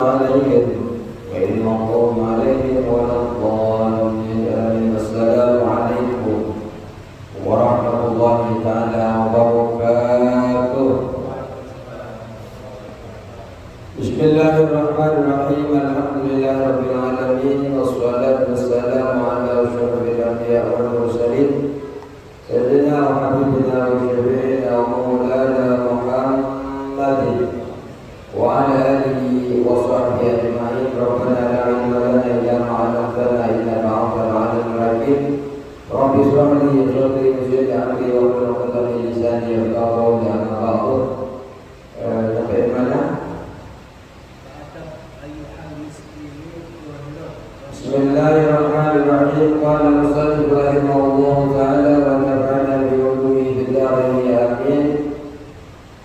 عليهم غير المغضوب عليهم ولا الضالين آمين. السلام عليكم ورحمة الله تعالى وبركاته. بسم الله الرحمن الرحيم. الحمد لله رب العالمين والصلاة والسلام على أشرف الأنبياء والمرسلين سيدنا وحبيبنا وشفيعنا ومولانا محمد وعلى آله وصحبه أجمعين. ربنا لا علم لنا إلا ما علمتنا إنك أنت العليم الحكيم. رب اشرح لي صدري ويسر أمري واحلل عقدة من لساني يفقهوا قولي. أما بعد sampai mana? Bismillahirrahmanirrahim. Qala al-musannif rahimahullah ta'ala wa nafa'ana bi ulumihi fid dharain amin.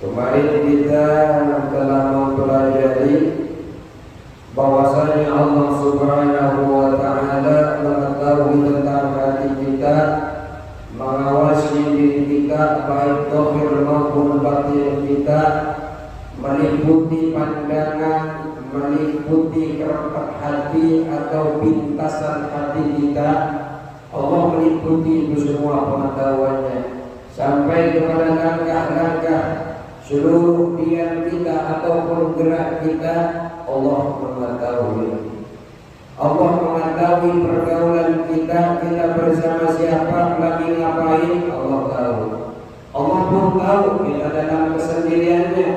Kemarin kita telah mempelajari bahwasanya Allah Subhanahu wa ta'ala mengetahui tentang hati kita, mengawasi diri kita baik zahir maupun batin kita, meliputi pandangan, meliputi keretak hati atau pintasan hati kita. Allah meliputi itu semua pengetahuannya sampai kepada langkah-langkah seluruh diam kita ataupun gerak kita. Allah mengetahui. Allah mengetahui pergaulan kita bersama siapa, lagi ngapain, Allah tahu. Allah pun tahu kita dalam kesendiriannya,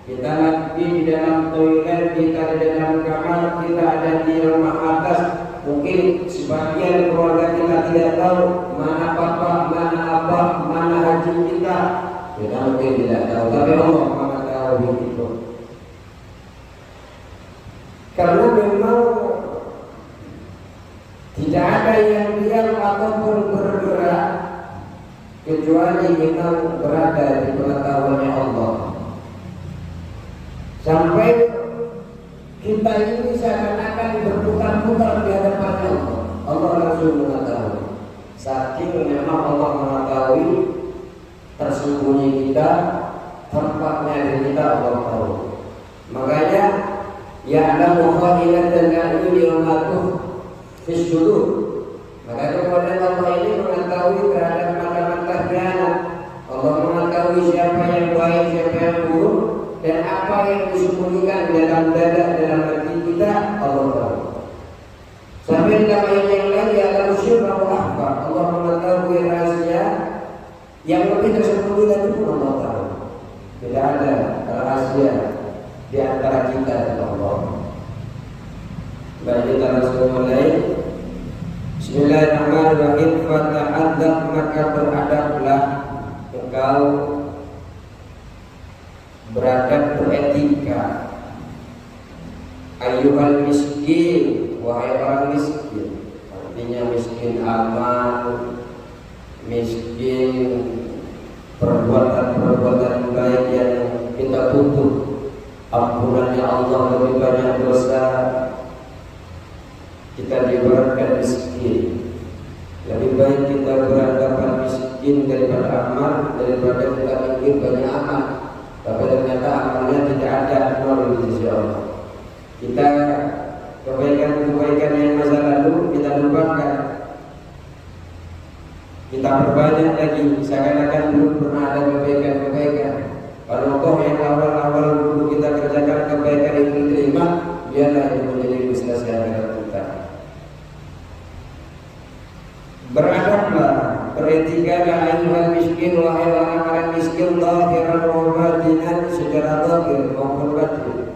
kita lagi di dalam toilet, kita di dalam kamar, kita ada di rumah atas. Mungkin sebagian keluarga kita tidak tahu mana papa, mana abah, mana haji kita. Kita mungkin tidak tahu, tapi Allah mengetahui itu. Karena memang tidak ada yang diam ataupun bergerak kecuali memang berada di pengetahuannya Allah. Sampai kita ini seakan-akan berputar-putar di hadapan Allah. Allah langsung mengetahui. Saking memang Allah mengetahui tersembunyi kita, tempatnya di kita Allah tahu. Makanya ya'lamu kha'inatal a'yuni wa ma tukhfi sudur. Maka kemudian Allah ini mengetahui terhadap mata-mata khianat. Allah mengetahui siapa yang baik, siapa yang buruk, dan apa yang disembunyikan dalam dada, dalam hati kita, Allah tahu. Sampai dalam ayat yang lain ya'lamu sirra wa akhfa. Allah mengetahui rahasia yang lebih tersembunyi dari pun Allah tahu. Tidak ada rahasia di antara kita dan Allah. Baik, kita langsung mulai. Bismillahirrahmanirrahim. Fata'adzab, maka beradablah engkau, beradab beretika. Ayyuhal miskin, wahai orang miskin. Artinya miskin amal, miskin perbuatan-perbuatan baik yang kita butuh ampunannya Allah, lebih banyak dosa, kita diibaratkan miskin. Lebih baik kita beranggapan miskin daripada amal, daripada kita mikir banyak amal tapi ternyata amalnya tidak ada, nol di sisi Allah. Kita kebaikan-kebaikan yang masa lalu kita lupakan, kita perbanyak lagi seakan-akan belum pernah ada kebaikan-kebaikan. Kalau toh yang awal-awal dulu kita kerjakan kebaikan itu diterima, biarlah itu menjadi destinasi akhirat kita. Beradablah, beretikalah ayyuhal miskin, wahai orang-orang miskin, zahiran wa batinan, secara zahir maupun batin.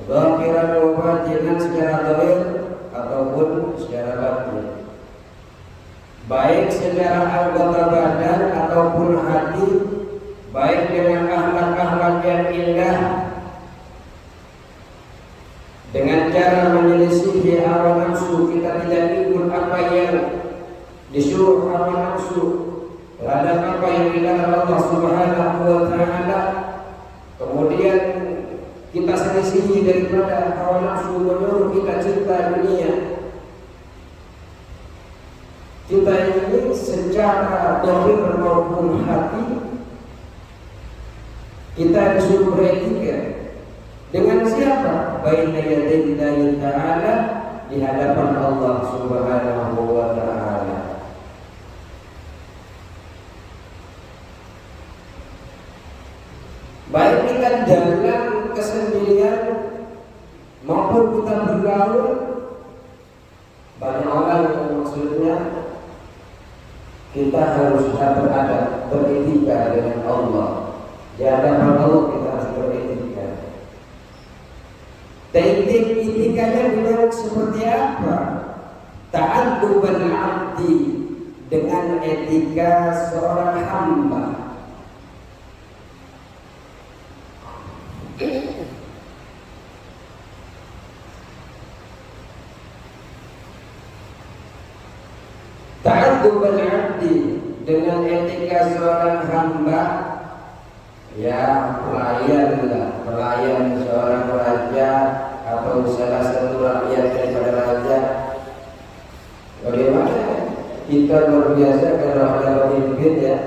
Zahiran wa batinan, secara zahir ataupun secara batin. Baik secara anggota badan ataupun hati, baik dengan akhlak-akhlak yang indah, dengan cara menyelisihi hawa nafsu, kita tidak ikut apa yang disuruh hawa nafsu, terhadap apa yang dilarang Allah Subhanahu wa ta'ala. Kemudian kita selisihi daripada hawa nafsu menyuruh kita cinta dunia. Kita ini secara zahir maupun hati kita disuruh beretika. Dengan siapa? Baina yadayillahi ta'ala, di hadapan Allah Subhanahu wa ta'ala. Baik kita dalam kesendirian maupun kita bergaul, banyak orang yang maksudnya kita harus berada beretika dengan Allah. Di hadapan Allah kita harus beretika. Teknik etikanya benar seperti apa? Ta'addubul 'abdi, dengan etika seorang hamba. Ta'addubul 'abdi, dengan etika seorang hamba. Ya, pelayan seorang raja atau salah satu rakyat daripada raja. Bagaimana kita luar biasa kalau ada pemimpin ya.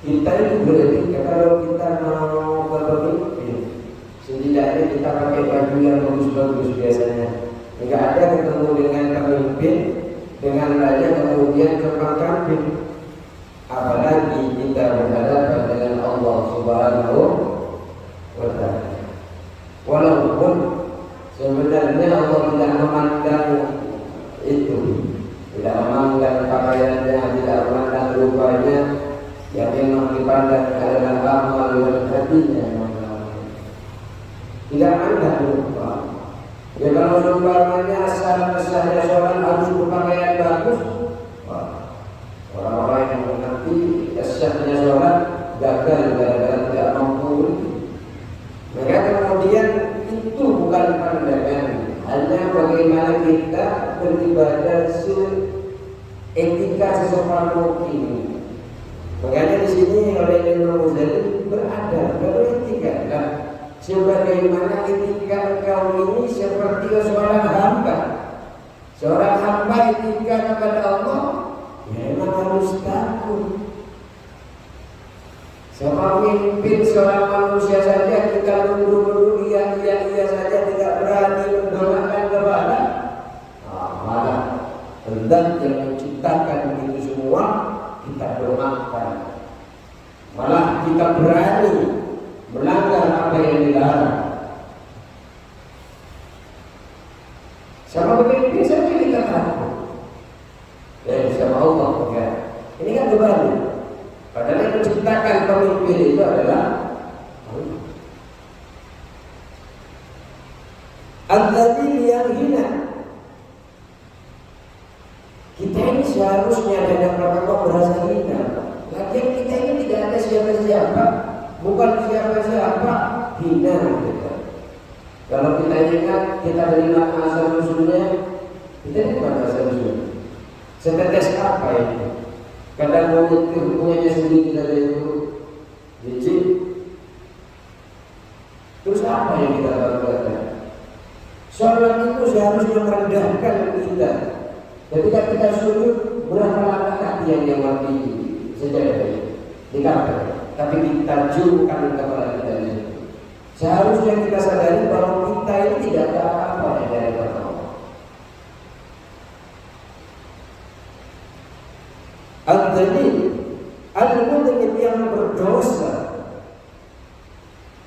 Kita itu beretika kalau kita mau berpemimpin, setidaknya kita pakai baju yang bagus-bagus biasanya. Enggak ada ketemu dengan pemimpin, dengan raja kemudian kembang kambing. Apalagi kita berhadapan dengan Allah Subhanahu wa ta'ala. Walaupun sebenarnya Allah tidak memandang itu, tidak memandang pakaiannya, tidak memandang rupanya. Yang memang dipandang adalah amal dan hatinya. Tidak ada rupa. Ya kalau umpamanya asal sahnya seorang harus berpakaian bagus, orang-orang yang mengerti sahnya seorang gagal gara-gara tidak mampu. Maka kemudian itu bukan pandangan, hanya bagaimana kita beribadah etika sesopan mungkin. Makanya di sini oleh Imam Ghazali beretika. Nah, sebagaimana etika kaum ini seperti seorang hamba. Seorang hamba etika kepada Allah, ya memang harus takut. Sama pemimpin seorang manusia saja kita nunduk-nunduk iya saja, tidak berani mendoakan kepada malah hendak yang menciptakan itu semua kita doakan. Malah kita berani melanggar apa yang dilarang. Sama pemimpin saja kita takut. Dan sama Allah ya. Ini kan kebalik. Padahal yang menciptakan pemimpin itu adalah Allah. Al-Ladzi yang hina. Kita ini seharusnya dengan Allah merasa hina. Lagian kita ini tidak ada siapa-siapa, bukan siapa-siapa, hina kita. Kalau kita ingat kita terima asal usulnya, kita terima asal usulnya. Setetes apa itu? Kadang mau punyanya sendiri kita itu licin. Terus apa yang kita lakukan? Sholat itu seharusnya merendahkan kita. Ketika kita sujud, berapa langkah kaki yang lewati sejadah di kaki, tapi kita jurkan kepala kita itu. Seharusnya kita sadari bahwa kita ini tidak ada apa-apa dari Allah. Al-Ghani, al-mudhib yang berdosa,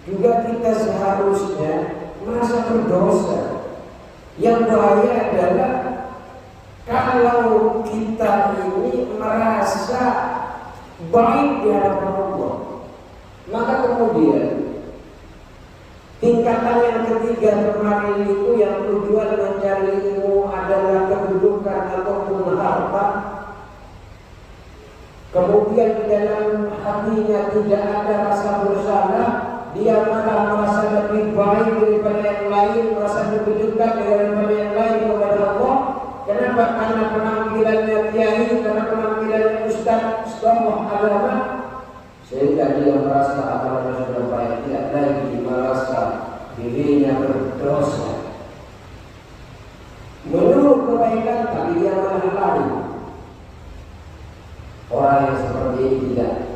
juga kita seharusnya merasa berdosa. Yang bahaya adalah kalau kita ini merasa baik di hadapan Allah, maka kemudian tingkatan yang ketiga kemarin itu yang tujuan mencari ilmu adalah kedudukan ataupun harta. Kemudian di dalam hatinya tidak ada rasa bersalah, dia malah merasa lebih baik daripada yang lain, merasa lebih dekat daripada yang lain kepada Allah. Kenapa? Karena penampilannya kiai, karena penampilannya ustaz, sekolah agama, sehingga dia merasa agamanya sudah baik, tidak lagi merasa dirinya berdosa. Menurut kebaikan, tapi dia malah lari. Orang yang seperti ini tidak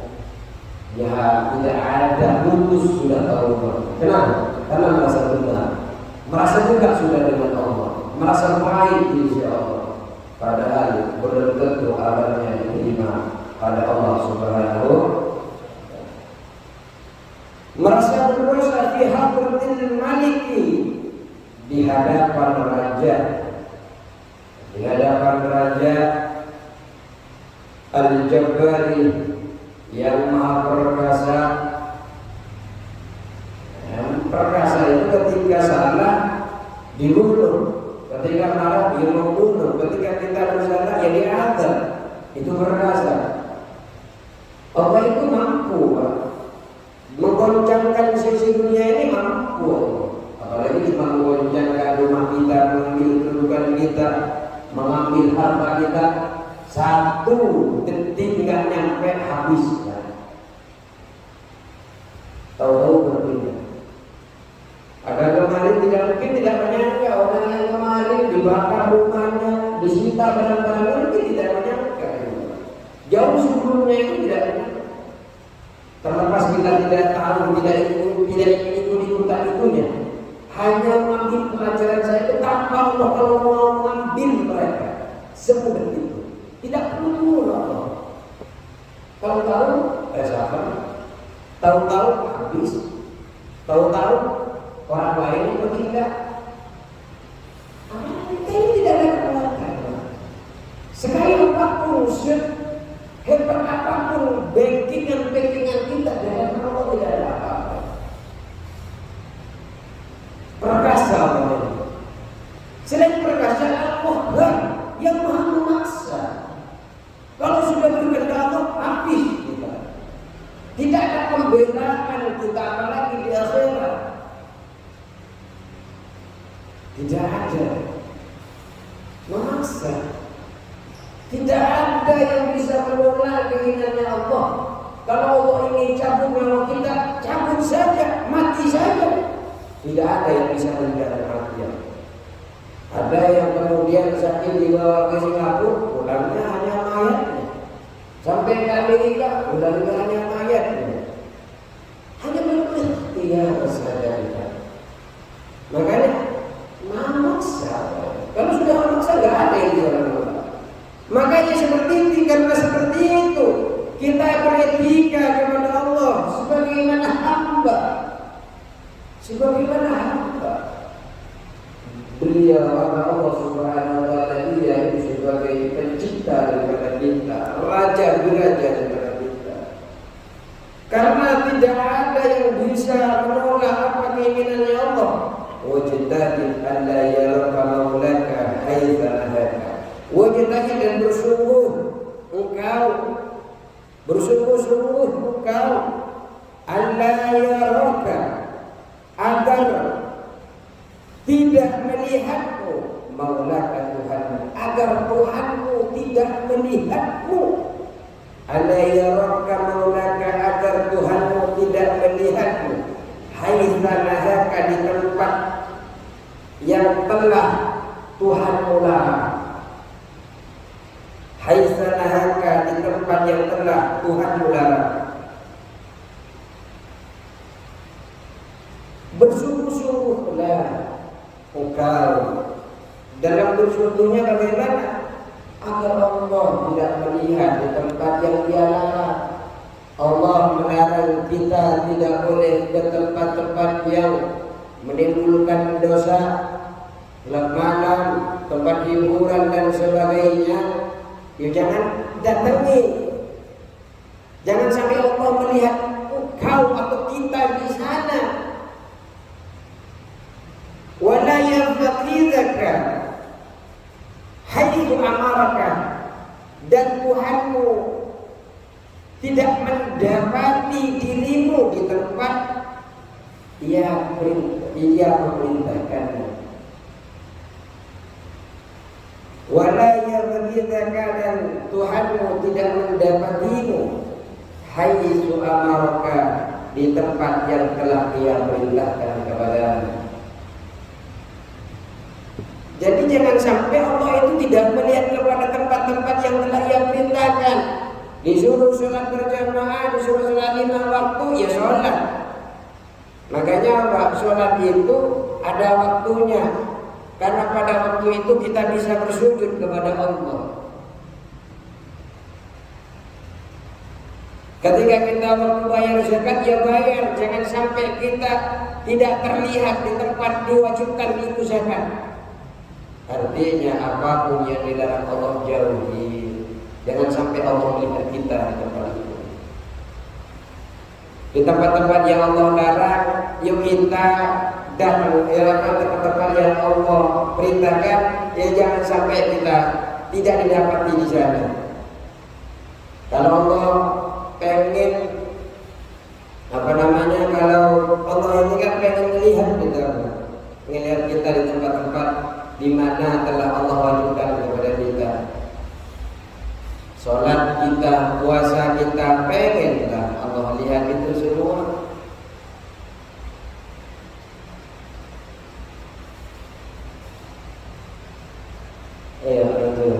ada lulus sudah tahu. Kenapa? Karena merasa benar, merasa dekat sudah dengan Allah, merasa baik insya Allah. Padahal belum tentu amalnya diterima pada Allah Subhanahu. Merasa berdosa di hadratil maliki, di hadapan raja, di hadapan raja Al-Jabbari yang maha perkasa. Yang perkasa itu ketika salah dibunuh, ketika marah dia membunuh, ketika kita bersalah ya diadab. Itu perkasa. Allah itu mampu, Pak, menggoncangkan sisi dunia ini, mampu. Apalagi cuma menggoncangkan rumah kita, mengambil kedudukan kita, mengambil harta kita, satu detik nggak nyampe habis. Tahu-tahu berpindah. Ada kemarin tidak mungkin tidak menyangka orang yang kemarin dibakar rumahnya, disita barang-barangnya, mungkin tidak menyangka. Jauh sebelumnya itu tidak menyangka. Terlepas kita tidak tahu, tidak ikut-ikutan itunya, hanya mengambil pelajaran saya itu tanpa Allah kalau mau mengambil mereka semudah itu. Tidak perlu Allah. Tahu-tahu siapa? Tahu-tahu habis. Tahu-tahu orang lain itu tidak. Kita ini tidak ada kekuatan. Sekali apapun, hebat apapun backingan kita dengan Allah tidak ada apa-apa. Perkasa Allah. Selain perkasa Allah yang maha memaksa. Kalau sudah berkehendak Allah habis kita. Tidak ada pembelaan kita apalagi di akhirat. Tidak ada memaksa. Tidak ada yang bisa menolak keinginannya Allah. Kalau Allah ingin cabut nyawa kita, cabut saja, mati saja. Tidak ada yang bisa menjaga kematian. Ada yang kemudian sakit dibawa ke Singapura, pulangnya hanya mayatnya. Sampai ke Amerika, pulangnya hanya mayatnya. Hanya berikhtiar saja kita. Makanya memaksa. Kalau sudah memaksa, nggak ada yang bisa menolak. Makanya seperti itu, karena seperti itu kita beretika kepada Allah sebagaimana hamba. Sebagaimana hamba. Beliau Allah Subhanahu wa taala dia itu sebagai pencipta daripada kita, raja biraja daripada kita. Karena tidak ada yang bisa menolak apa keinginannya Allah. Wajtahid an la yaraka maulaka haitsa nahaka. Wajtahid dan bersungguh engkau, bersungguh-sungguh engkau an la yaraka, agar tidak melihatmu, maulaka Tuhanmu, agar Tuhanmu tidak melihatmu. Ala yaraka maulaka, agar Tuhanmu tidak melihatmu. Haitsa nahaka, di tempat yang telah Tuhanmu larang. Haitsa nahaka, di tempat yang telah Tuhanmu larang. Bersungguh-sungguhlah engkau dalam bersungguhnya bagaimana? Agar Allah tidak melihat di tempat yang Dia larang. Allah melarang kita tidak boleh ke tempat-tempat yang menimbulkan dosa, klub malam, tempat hiburan dan sebagainya. Ya jangan datangi. Jangan sampai Allah melihat engkau atau kita di sana. Wala yafqidaka haitsu amaraka, dan Tuhanmu tidak mendapati dirimu di tempat Ia memerintahkanmu. Wala yafqidaka, dan Tuhanmu tidak mendapatimu haitsu amaraka, di tempat yang telah Ia perintahkan kepadamu. Jadi jangan sampai Allah itu tidak melihat kepada tempat-tempat yang telah Ia perintahkan. Disuruh sholat berjamaah, disuruh sholat 5 waktu, ya sholat. Makanya Pak, sholat itu ada waktunya. Karena pada waktu itu kita bisa bersujud kepada Allah. Ketika kita waktu bayar zakat, ya bayar. Jangan sampai kita tidak terlihat di tempat diwajibkan itu zakat. Artinya apapun yang dilarang Allah jauhi. Jangan sampai Allah melihat kita di tempat itu. Di tempat-tempat yang Allah larang, yuk kita datang ke tempat-tempat yang Allah perintahkan, ya jangan sampai kita tidak didapati di sana. Kalau Allah pengen kalau Allah ini kan pengen melihat kita di tempat-tempat di mana telah Allah wajibkan kepada kita. Sholat kita, puasa kita, pengen Allah lihat itu semua. Betul.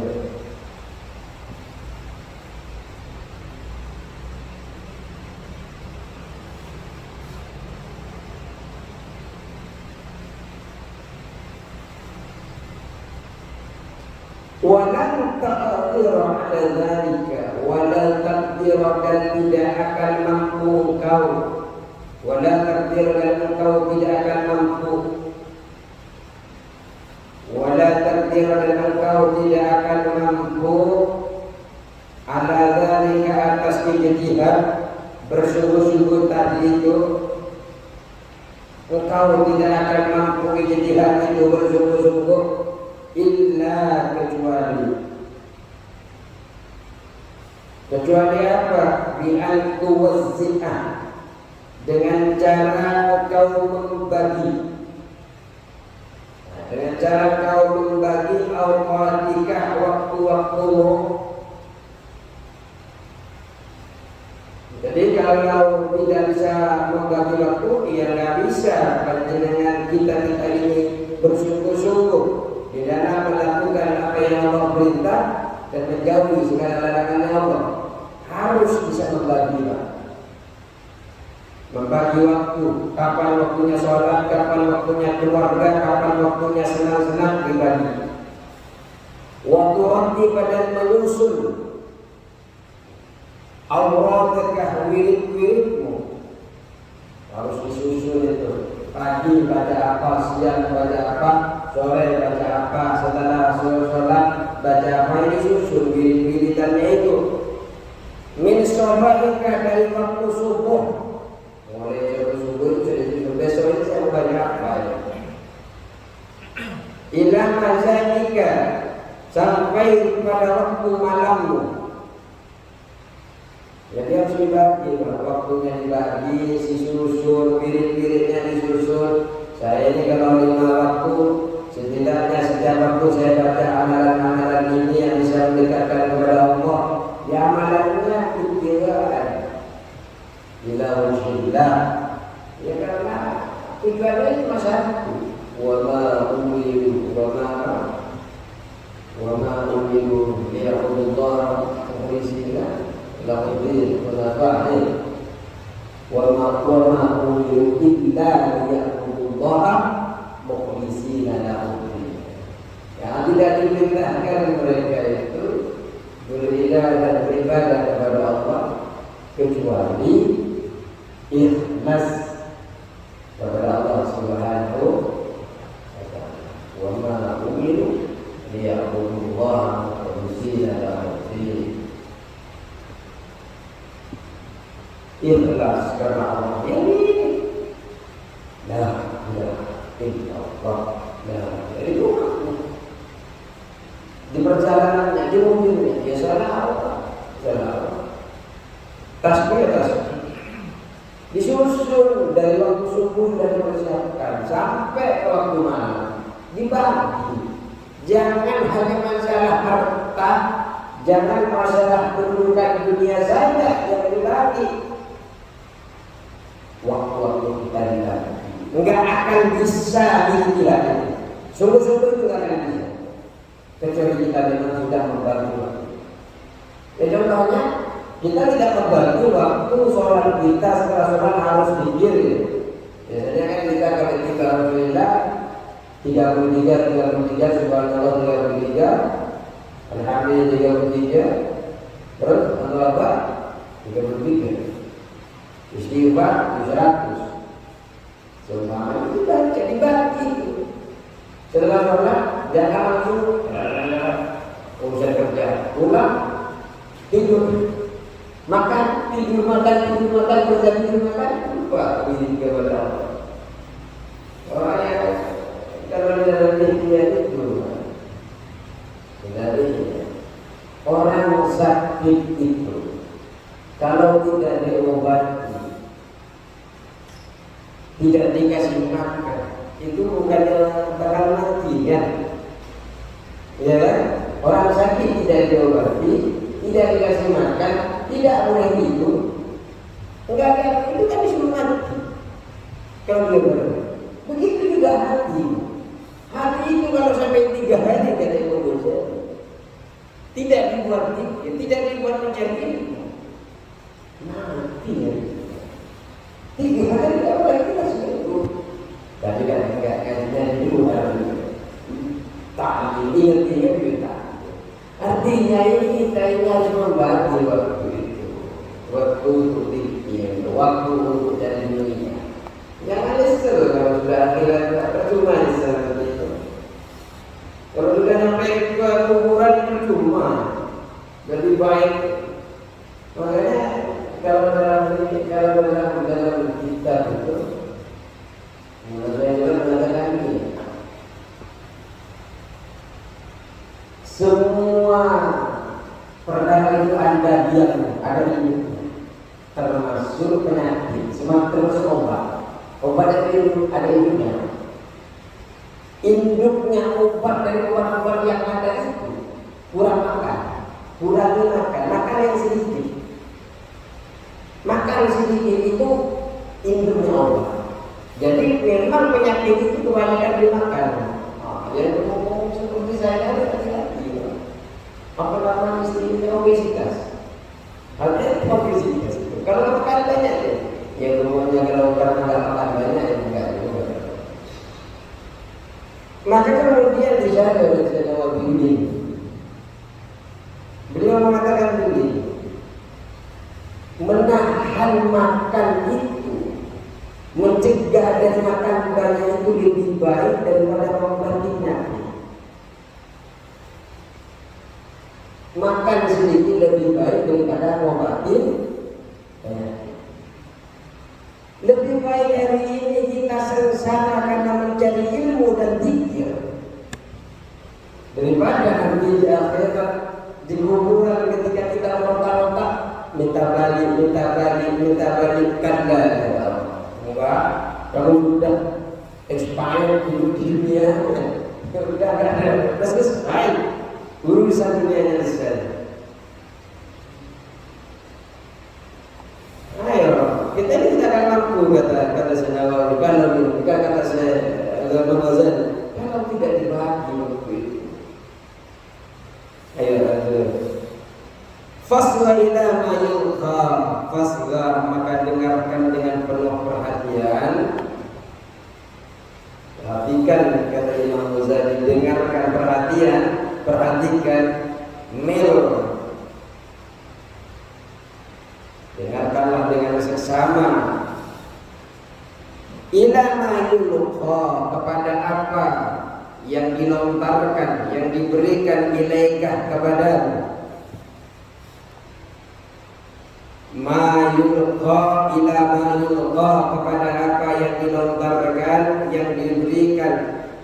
Walan taqdir ala dzalika wala taqdir dan tidak akan mampu engkau wala taqdir dan engkau tidak akan mampu wala taqdir dan engkau tidak akan mampu ala dzalika atas ijtihad bersungguh-sungguh tadi itu engkau tidak akan mampu ijtihad itu bersungguh-sungguh illa kecuali apa? Bi'an tuwazzi'ah, dengan cara kau membagi, dengan cara kau membagi awqatika, waktu-waktumu. Jadi kalau tidak bisa membagi waktu, ya nggak bisa. Dengan kita ini bersungguh-sungguh di dalam melakukan apa yang Allah perintah dan menjauhi segala larangan Allah, harus bisa membagi, Pak. Membagi waktu, kapan waktunya sholat, kapan waktunya keluarga, kapan waktunya senang-senang, dibagi. Waktu roti badan menyusun aurataka, wirid-wiridmu harus disusun itu. Pagi baca apa, siang baca apa, sore baca apa, setelah sholat baca apa, ini susun wirid-wiridannya itu. Min shobatika, dari waktu subuh, mulai subuh itu sudah disusun. Besok ini saya baca apa ya? Ila mazanika, sampai pada waktu malammu. Jadi harus dibagi, waktunya dibagi, disusun, wirid-wiridnya disusun. Saya ini kalau 5 waktu, setidaknya setiap waktu saya baca amalan-amalan ini yang bisa mendekatkan kepada Allah. Ya amalannya pikiran, bila wujudlah. Ya karena tujuannya cuma satu. Wa ma umiru liya'budullaha mukhlisina lahudin wa ma umiru illa liya'budullaha mukhlisina lahudin. Yang tidak diperintahkan mereka itu beribadah dan beribadah kepada Allah kecuali ikhlas kepada Allah Subhanahu wa ta'ala. Wa ma umiru liya'budullaha mukhlisina lahudin. Ikhlas karena Allah ini. La ilaha illallah. Jadi di perjalanannya, di mobilnya, ya salah Allah. Tasbih. Disusun dari waktu subuh dan dipersiapkan sampai ke waktu malam, dibagi. Jangan hanya masalah harta, jangan masalah kedudukan dunia saja yang dibagi. Waktu-waktu kita dibagi, enggak akan bisa dihilangkan. Sungguh-sungguh itu enggak akan bisa, kecuali kita memang sudah membagi waktu. Ya contohnya, kita tidak membagi waktu sholat kita, setelah sholat harus dikir. Ya ketika Alhamdulillah 33 subhanallah 33 alhamdulillah 33 terus atau apa 33 istighfar 100 subhanallah itu baca dibagi setelah sholat jangan langsung urusan kerja pulang tidur makan kerja tidur makan lupa diri kepada Allah. Orangnya kalau dalam diri itu dari orang sakit itu kalau tidak diobati tidak dikasih makan itu bukannya bakal mati ya kan? Orang sakit tidak diobati tidak dikasih makan tidak boleh hidup enggak ada itu kan disuruh mati kalau dia begitu juga hati itu kalau sampai 3 hari tidak ada yang tidak dibuat pikir tidak dibuat mencari ilmu mati ya 3 hari apa itu masih hidup tapi kan enggak kajinya dulu tak ingat kita artinya ini kita ini harus membagi waktu itu waktu untuk pikir waktu untuk cari dunia jangan nyesel kalau sudah akhirat tak percuma nyesel begitu kalau sudah sampai ke kuburan percuma lebih baik makanya kalau dalam kitab itu saya juga mengatakan ini semua perkara itu ada diam ada induknya termasuk penyakit semua termasuk obat ada induknya obat dari obat-obat yang ada itu kurangi makan yang sedikit makan sedikit itu induknya obat jadi memang penyakit itu kebanyakan dimakan jadi ngomong seperti saya hati-hati apa namanya istilahnya obesitas artinya obesitas itu kalau makan banyak ya semuanya kalau karena nggak makan banyak ya enggak juga. Maka kemudian dijaga oleh Sayyidina Wahyudin. Beliau mengatakan begini, menahan makan itu, mencegah dari makan banyak itu lebih baik daripada mengobati penyakit. Makan sedikit lebih baik daripada mengobati penyakit. Lebih baik hari ini kita sengsara karena mencari ilmu dan zikir daripada nanti di akhirat di kuburan ketika kita meronta-ronta minta balik karena enggak kamu sudah expired di dunia sudah ada selesai urusan dunianya selesai. Kita ini tidak akan mampu kata Sayyidina kalau kata saya Al-Ghazali kalau tidak dibagi waktu itu. Ayo fasla ila ma yulqa fasla maka dengarkan dengan penuh perhatian. Perhatikan kata Imam Ghazali dengarkan perhatikan dengarkanlah dengan seksama ila ma yulqa kepada apa yang dilontarkan yang diberikan ilaikah kepadamu ma yulqa ila ma yulqa kepada apa yang dilontarkan yang diberikan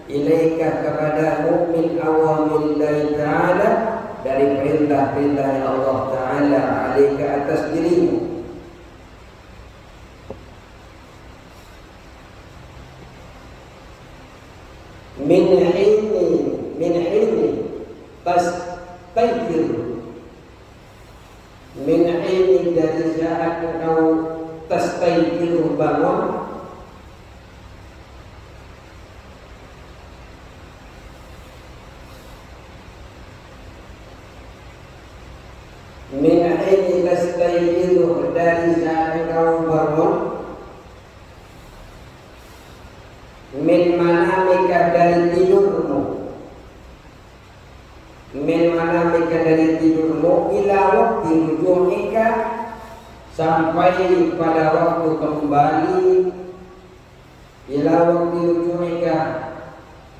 ilaikah kepadamu min awamirillahi ta'ala dari perintah-perintahnya Allah Ta'ala alaika atas dirimu min hini tastaykir min hini dari saat engkau tastaykir bangun min hini tastaykir dari saat engkau bangun min manamika dari tidurmu, min manamika dari tidurmu, ila waktu rujuika sampai pada waktu kembali, ila waktu rujuika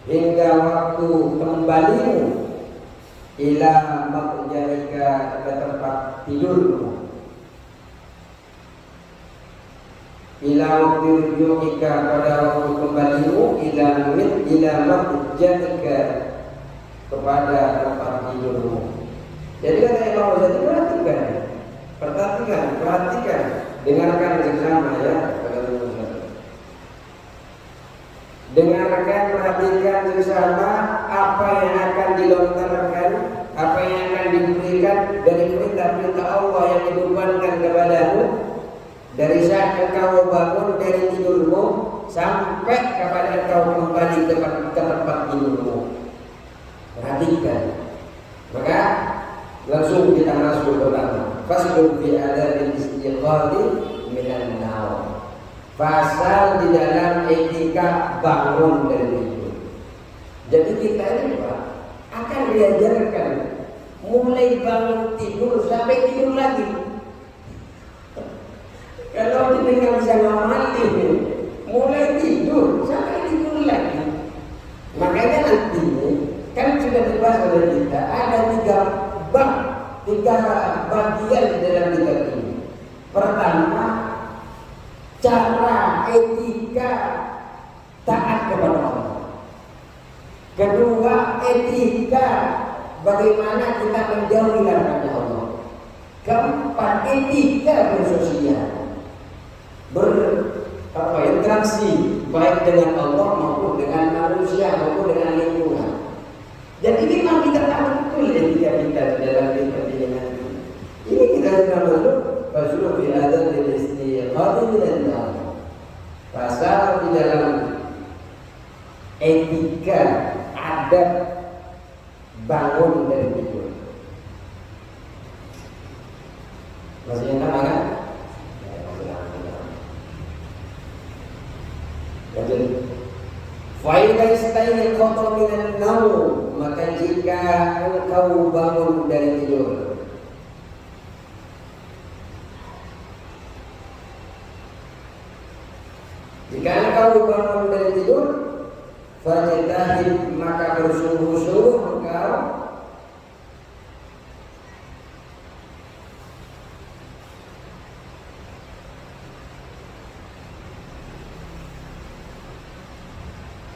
hingga waktu kembalimu, ila makjarika ke tempat tidurmu, ila waktu rujuika pada waktu kembalimu, ila makjarika kepada tempat tidurmu. Jadi kata Imam Ghazali, perhatikan, dengarkan bersama ya. Dengarkan, perhatikan bersama apa yang akan dilontarkan, apa yang akan diberikan dari perintah-perintah Allah yang dibebankan kepadamu dari saat engkau bangun dari tidurmu sampai kepada engkau kembali ke tempat tidurmu. Perhatikan. Maka langsung kita masuk pertama. Faslun fi adabil istiqadi minan naum. Pasal di dalam etika bangun dari tidur. Jadi kita ini Pak akan diajarkan mulai bangun tidur sampai tidur lagi. Kalau kita nggak bisa ngamali, mulai tidur sampai tidur lagi. Makanya nanti kan sudah dibahas oleh kita ada tiga bagian di dalam kitab ini. Pertama, cara etika taat kepada Allah. Kedua, etika bagaimana kita menjauhi larangan Allah. Keempat, etika bersosial, berinteraksi baik dengan Allah maupun dengan manusia maupun dengan lingkungan. Jadi memang kita tahu betul etika kita di dalam kepentingan ini kita sudah masuk pasal di adabil istiqadi minan naum. Pasal di dalam etika adab bangun dari tidur. Masih yang sama kan? Jadi faidah istayil kotor minan naum, maka jika engkau bangun dari tidur, jika engkau bangun dari tidur, fajtahid, maka bersungguh-sungguh engkau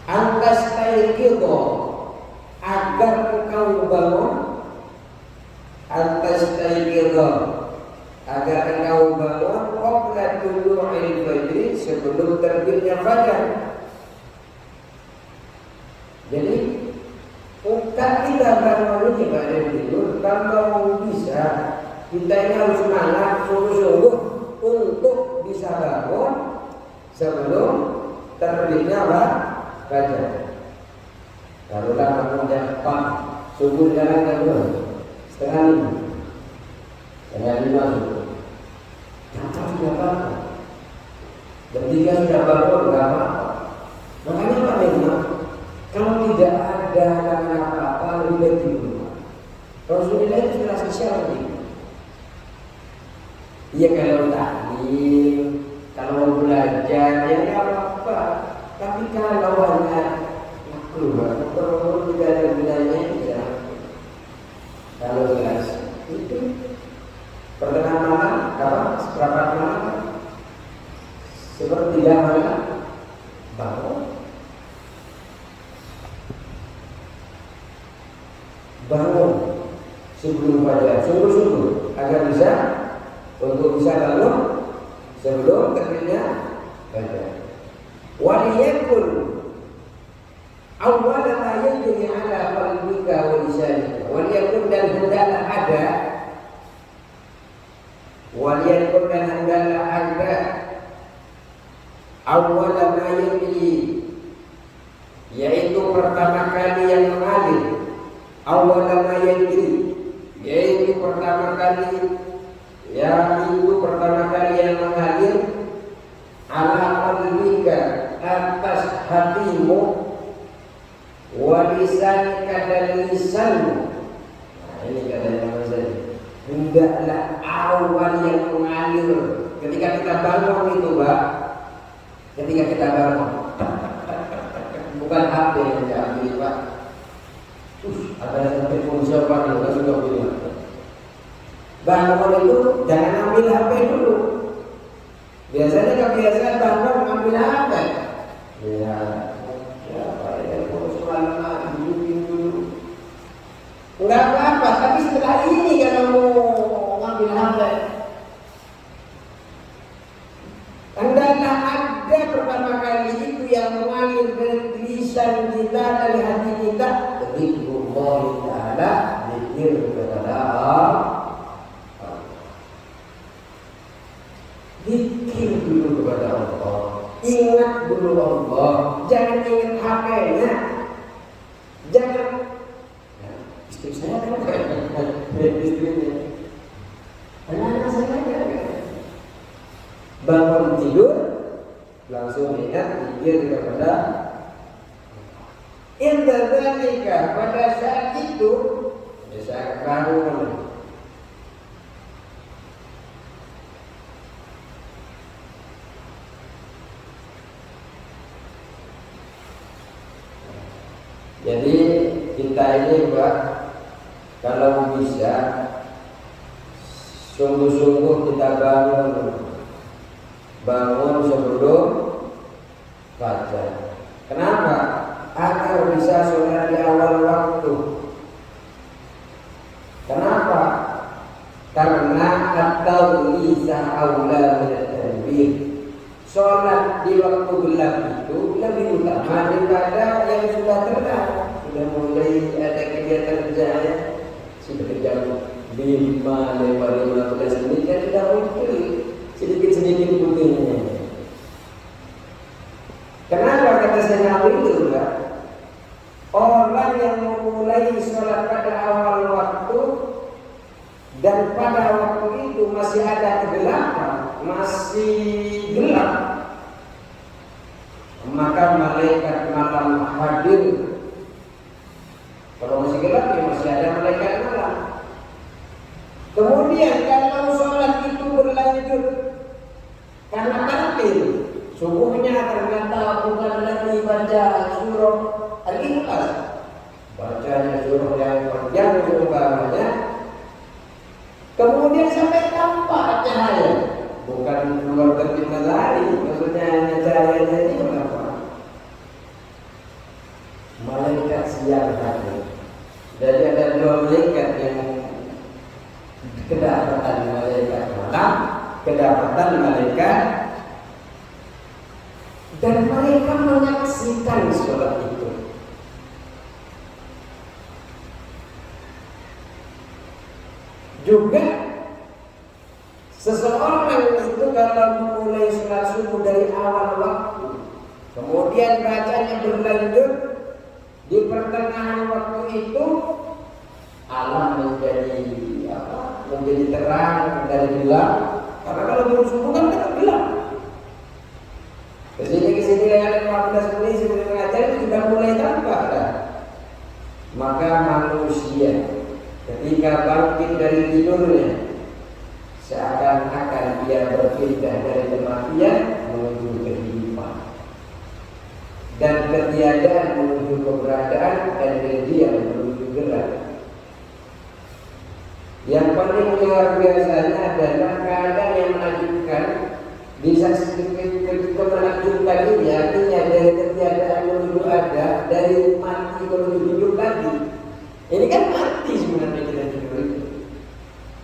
antas tayyido, agar engkau bangun, antas tayyido, agar engkau bangun qabla tulu'il fajri, sebelum terbitnya fajar. Jadi bukan kita bangun ini pada tidur, kalau bisa kita ini harus semangat sungguh-sungguh untuk bisa bangun sebelum terbitnya fajar. Kalau bangun jam 4 subuh jalan jam 2, setengah 5 subuh. Jam 4 sudah bangun, jam 3 sudah bangun, enggak apa-apa. Makanya Pak Memang kalau tidak ada halangan apa-apa lebih baik tidur. Rasulullah itu jelas sosial nih. Iya kalau taklim, kalau belajar ya nggak apa-apa. Tapi kalau hanya keluar, kalau tidak ada gunanya ya. Kalau jelas itu pertengahan malam, apa? Seperempat malam, sepertiga malam, bangun. Bangun sebelum fajar, sungguh-sungguh agar bisa untuk bisa bangun sebelum terbitnya fajar. Waliyakul awwal ma yajri ala qalbika wa lisanika. Waliyakul, dan hendaklah ada, waliyakul dan hendaklah ada awwal ma yajri, yaitu pertama kali yang mengalir. Awal ma yajri, yaitu pertama kali, yaitu pertama kali yang mengalir ala qalbika, atas hatimu, hatimu, walisan dan lisanmu. Nah, ini kata Imam Ghazali, hendaklah awal yang mengalir ketika kita bangun itu, Pak. Ketika kita bangun, bukan HP yang diambil, Pak. Ada telepon siapa nih? Kita sudah bilang. Bangun itu jangan ambil HP dulu. Biasanya kebiasaan bangun ambil HP. Ya, Pak, telepon soalnya dulu. Enggak apa-apa, tapi setelah ini kalau mau ambil HP, hendaklah ada pertama kali itu yang mengalir dari lisan kita, dari hati kita, zikrullah Ta'ala, zikir kepada Allah. Zikir dulu kepada Allah, ingat dulu Allah, jangan ingat HP-nya, jangan. Istri saya kan istrinya, anak-anak saya kan bangun tidur langsung ingat zikir kepada Indra pada saat itu saat bangun. Jadi kita ini, Pak, kalau bisa sungguh-sungguh kita bangun sebelum fajar. Kenapa? Agar bisa sholat di awal waktu. Kenapa? Karena at-tawlisah aula min at-tanbih. Sholat di waktu gelap itu lebih utama daripada yang sudah terang. Sudah mulai ada kegiatan kerjanya, sudah jam 5:15 menit kan sudah muncul sedikit-sedikit putihnya. Kenapa kata saya itu, Pak? Orang yang memulai sholat pada awal waktu dan pada waktu itu masih ada kegelapan, masih gelap, maka malaikat malam hadir. Kalau masih gelap ya masih ada malaikat malam. Kemudian kalau sholat itu berlanjut karena takdir, subuhnya ternyata bukan lagi baca surah Al-Ikhlas, bacanya surah yang panjang umpamanya, kemudian sampai tampak cahaya, bukan keluar terbit matahari, maksudnya hanya cahayanya ini kenapa? Malaikat siang hari. Jadi ada dua malaikat yang kedapatan malaikat malam, kedapatan malaikat, dan mereka menyaksikan sholat itu. Juga seseorang itu kalau memulai sholat subuh dari awal waktu, kemudian bacanya berlanjut di pertengahan waktu itu, alam menjadi menjadi terang dari gelap. Karena kalau belum subuh kan tetap gelap. Kesini yang ada 15 menit sebelum mengajar itu sudah mulai tampak kan? Maka manusia ketika bangkit dari tidurnya, seakan-akan dia berpindah dari kematian menuju kehidupan, dan ketiadaan menuju keberadaan, dan dia menuju gerak. Yang paling luar biasanya adalah keadaan yang menakjubkan. Bisa ketika menakjubkan ini artinya dari ketiadaan menuju ada, dari mati menuju hidup lagi. Ini kan mati sebenarnya kita tidur itu.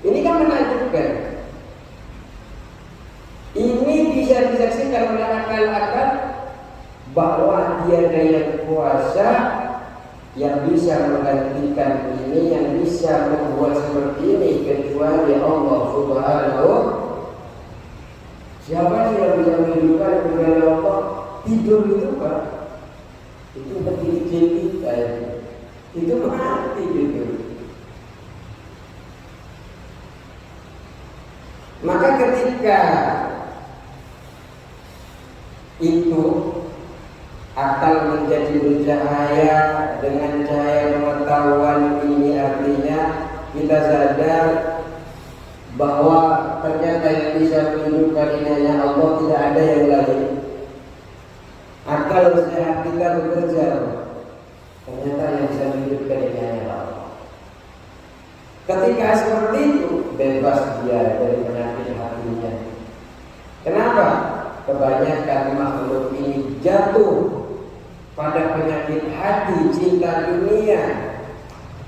Ini kan menakjubkan. Ini bisa disaksikan oleh akal-akal bahwa tiada yang kuasa yang bisa menggantikan ini, yang bisa membuat seperti ini kecuali Allah Subhanahu. Siapa yang bisa menghidupkan kecuali Allah? Tidur itu, Pak, itu kecil kita, itu mati gitu. Maka ketika itu akal menjadi bercahaya dengan cahaya pengetahuan. Ini artinya kita sadar bahwa ternyata yang bisa menunjukkan ini hanya Allah, tidak ada yang lain. Akal sehat kita bekerja, ternyata yang bisa menunjukkan ini hanya Allah. Ketika seperti itu, bebas dia dari penyakit hatinya. Kenapa? Kebanyakan makhluk ini jatuh pada penyakit hati, cinta dunia,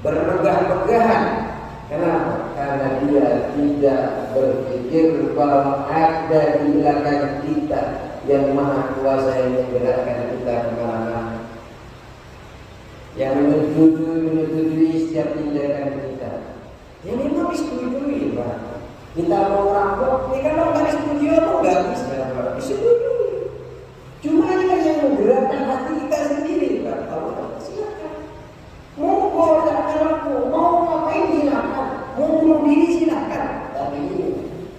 bermegah-megahan. Kenapa? Karena dia tidak berpikir bahwa ada di belakang kita yang maha kuasa yang menggerakkan kita kemana-mana, yang menyetujui setiap tindakan kita. Ya memang disetujui, Pak. Kita mau rampok, ini kan nggak disetujui, orang nggak bisa, Pak. Disetujui. Cuma ini kan yang menggerakkan hati kita sendiri, Pak. Allah silakan. Mau goda aku, mau ngapain silakan, mau bunuh diri silakan. Tapi ini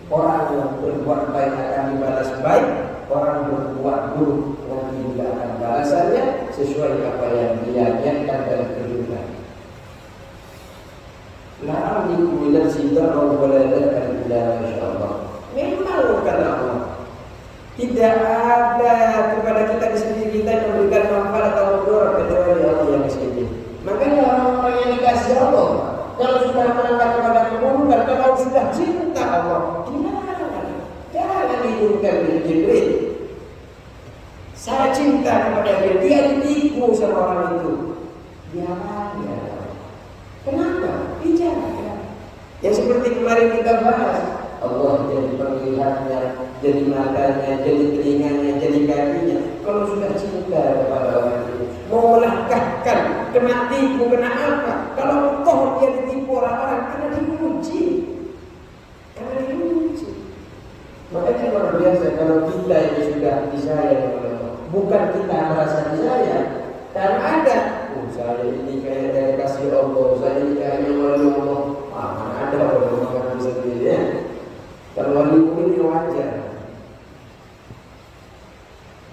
orang yang berbuat baik akan dibalas baik, orang berbuat buruk nanti tidak akan balasannya sesuai apa yang dia niatkan dalam kehidupan. La amliku li nafsi darran wa la nafi'an illa ma syaa Allah. Memang kata Allah, tidak ada kepada kita di sendiri kita yang memberikan manfaat atau mudarat kecuali Allah yang sendiri. Makanya orang-orang yang dikasih Allah, kalau sudah menangkap kepada keburukan, kalau sudah cinta Allah, jangan diinginkan dengan Jibril. Saya cinta kepada dia ditipu sama orang itu. Dia marah. Kenapa? Bicara. Yang seperti kemarin kita bahas, Allah jadi penglihatnya, jadi matanya, jadi telinganya, jadi kakinya. Kalau sudah cinta kepada orang itu, mau melangkahkan, kena tipu, kena apa? Kalau toh dia ditipu orang-orang, karena diuji. Makanya luar biasa kalau kita ini sudah disayang oleh Allah. Bukan kita merasa disayang, karena ada. Saya ini kayak dari kasih Allah, saya ini kayaknya oleh Allah. Mana ada orang mengaku sendiri ya. Kalau wali ini wajar.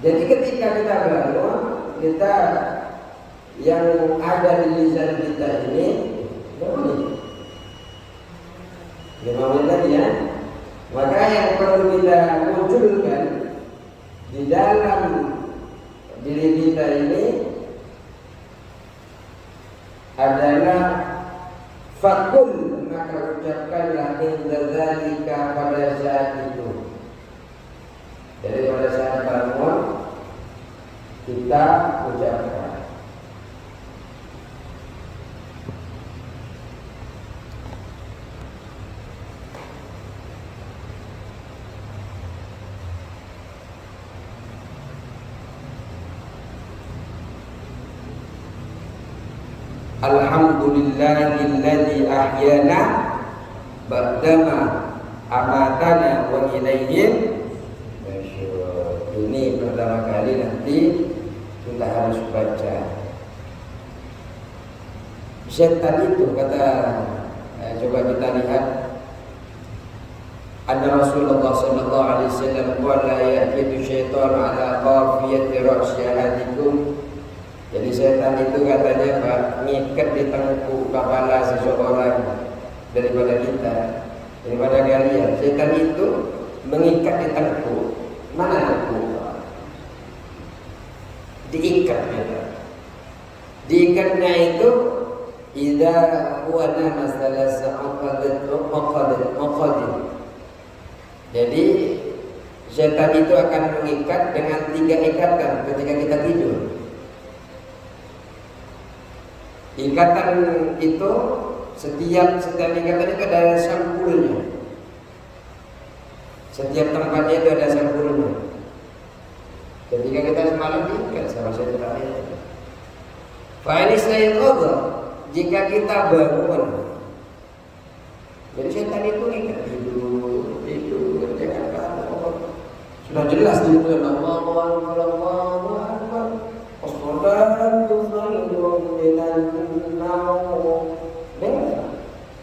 Jadi ketika kita bangun, kita yang ada di lisan kita ini berani. 5 menit lagi ya. Maka yang perlu kita munculkan di dalam diri kita ini adalah fakul, maka ucapkanlah inda dzalika pada saat itu. Jadi pada saat bangun kita ucapkan. Alhamdulillahilladzi ahyana ba'dama amatana wa ilaihi nusyur. Ini pertama kali nanti kita harus baca. Setan itu kata coba kita lihat. Anna Rasulullah sallallahu alaihi wasallam qala yaqitu syaitan ala qafiyati ra'si ahadikum. Jadi setan itu katanya Pak, ngikat di tengkuk kepala seseorang daripada kita, daripada kalian. Setan itu mengikat di tengkuk. Mana tengkuk? Diikat ya. Diikatnya itu idza huwa masalah sa'aqadat. Jadi setan itu akan mengikat dengan 3 ikatan ketika kita tidur. Ikatan itu setiap ikatan itu ada sampulnya. Setiap tempatnya itu ada sampulnya. Ketika kita semalam diikat sama setan itu. Fa'ini sayyidullah, jika kita bangun, jadi setan itu ikat tidur, jangan bangun. Sudah jelas itu Allahu Akbar, Allahu Akbar. As-salatu khairun minan naum.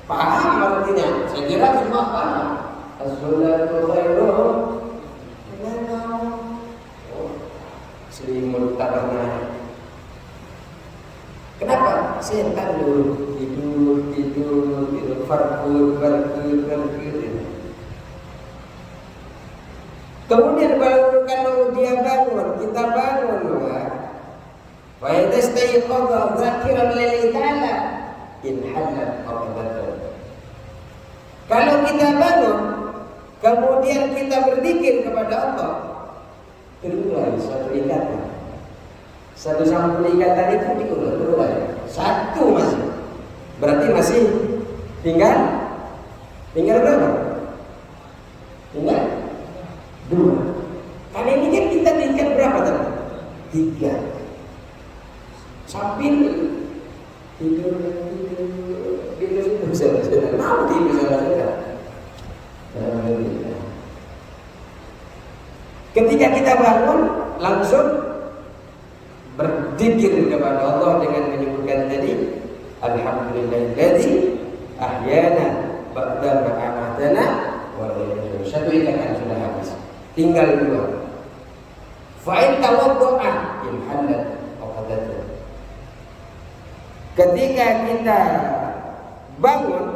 Paham artinya? Saya kira semua paham. As-salatu khairun minan naum. selimut tak pernah. Kenapa? Setan dulu tidur, farkur. Kemudian kalau dia bangun, kita bangun, wa yastayqadha dzakiran lillahi ta'ala in halat aqdatuh. Kalau kita bangun, kemudian kita berzikir kepada Allah, terurai satu ikatan. Satu sampul ikatan itu terurai. Satu masih. Berarti masih tinggal berapa? Tinggal 2. Kali ini kan kita tingkat berapa tadi? 3. Sambil tidur sudah mau tidur saudara. Ketika kita bangun langsung berzikir kepada Allah dengan menyebutkan tadi alhamdulillahilladzi ahyana ba'da ma amatana wa ilayhi. Satu ikatan sudah habis. Tinggal 2. Fa'in tawaddu'a in halat aqdatuh. Ketika kita bangun,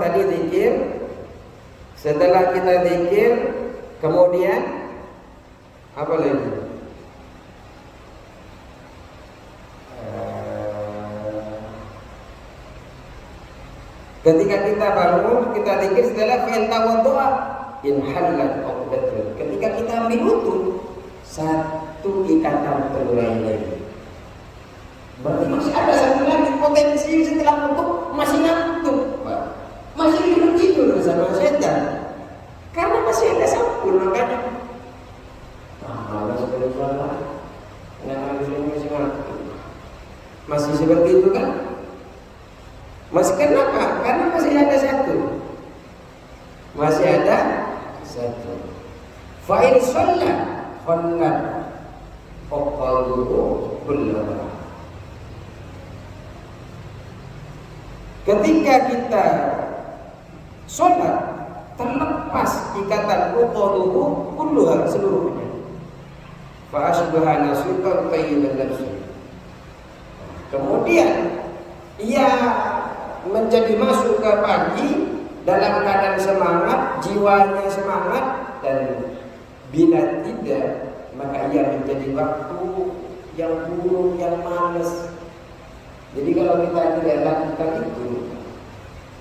tadi zikir. Setelah kita zikir, kemudian apa lagi? Ketika kita bangun, kita zikir. Setelah fi'il tawaddu'a in halat uqdatuh. Ketika kita ambil wudu, satu ikatan terurai lagi. Berarti masih ada satu lagi potensi setelah wudu masih ngantuk, masih tidur bersama setan. Karena masih ada sampul, makanya malas bersolat, masih ngantuk. Masih seperti itu kan? Masih kenapa? Karena masih ada satu. Masih ada satu. Fa'in sholat khallat uqaduhu kullaha. Ketika kita sholat, terlepas ikatan uqaduhu kulluha, seluruhnya. Fa asbahana sultan tayyiban nafsi. Kemudian ia menjadi masuk ke pagi dalam keadaan semangat, jiwanya semangat, dan bila tidak maka ia menjadi waktu yang buruk, yang malas. Jadi kalau kita tidak lakukan itu,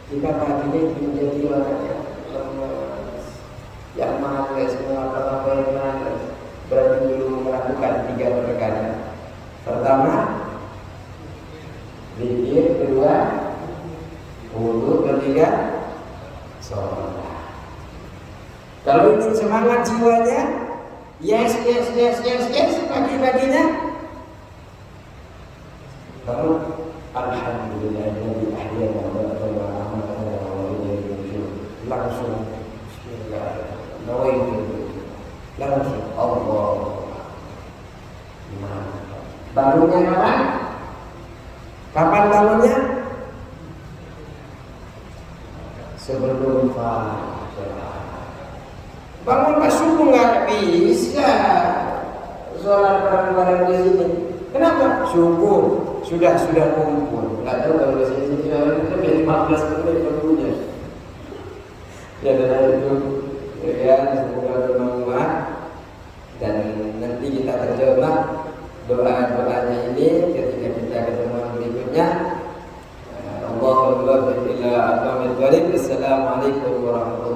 kita paginya menjadi orang yang lemas, yang malas, mengapa-apa yang malas. Berarti dulu melakukan 3 perkara. Pertama, zikir. Kedua, wudu. Ketiga, sholat. Kalau ingin semangat jiwanya, yes, pagi-paginya baru alhamdulillahilladzi ahyana ba'da ma amatana wa ilayhi nusyur. Langsung langsung Allah. Bangunnya kapan? Kapan bangunnya? Sebelum fajar. Bangun pas subuh nggak bisa sholat bareng-bareng di sini. Kenapa? Subuh sudah kumpul. Nggak tahu kalau di sini itu 15 menit kemudian. Ya dari itu ya semoga bermanfaat dan nanti kita terjemah doa-doanya ini ketika kita ketemu berikutnya. Allahumma barik ila aqwamil gharib. Assalamualaikum warahmatullahi wabarakatuh.